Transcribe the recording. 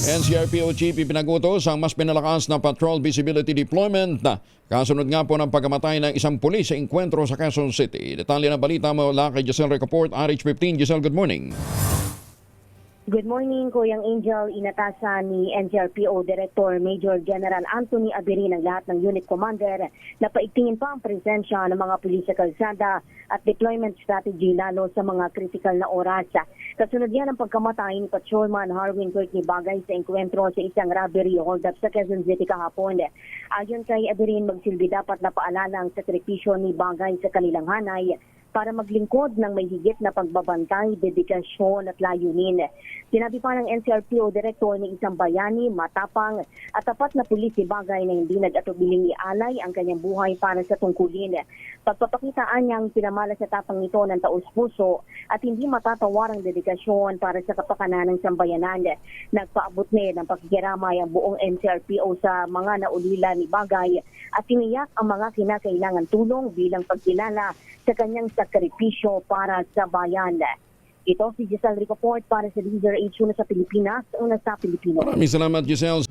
NCRPO Chief ipinagutos ang mas pinalakas na patrol visibility deployment na kasunod nga po ng pagkamatay ng isang pulis sa engkwentro sa Quezon City. Detalye ng balita mula kay Giselle Recoport, RH15. Giselle, good morning. Good morning, Kuyang Angel. Inatasan ni NCRPO Director Major General Anthony Aberin ang lahat ng unit commander na paigtingin pa ang presensya ng mga pulis sa kalsada at deployment strategy lalo sa mga critical na oras. Kasunod yan ang pagkamatay ni Patrolman Harwin Courtney Bagay sa engkwentro sa isang robbery hold-up sa Quezon City kahapon. Ayon kay Aberin, magsilbi dapat na paalala ang sakripisyo ni Bagay sa kanilang hanay para maglingkod ng may higit na pagbabantay, dedikasyon at layunin. Sinabi pa ng NCRPO Director na isang bayani, matapang at tapat na pulis si Bagay na hindi nag-atubiling ialay ang kanyang buhay para sa tungkulin. Pagpapakitaan niyang pinamala sa tapang nito ng taus-puso at hindi matatawarang dedikasyon para sa kapakanan ng sambayanan. Nagpaabot din ng pakikiramay ang buong NCRPO sa mga naulila ni Bagay at tiniyak ang mga kinakailangan tulong bilang pagkilala sa kanyang sakripisyo para sa bayan. Ito si Giselle Recoport para sa Leader H1 sa Pilipinas, una sa Pilipino. Maraming salamat, Giselle.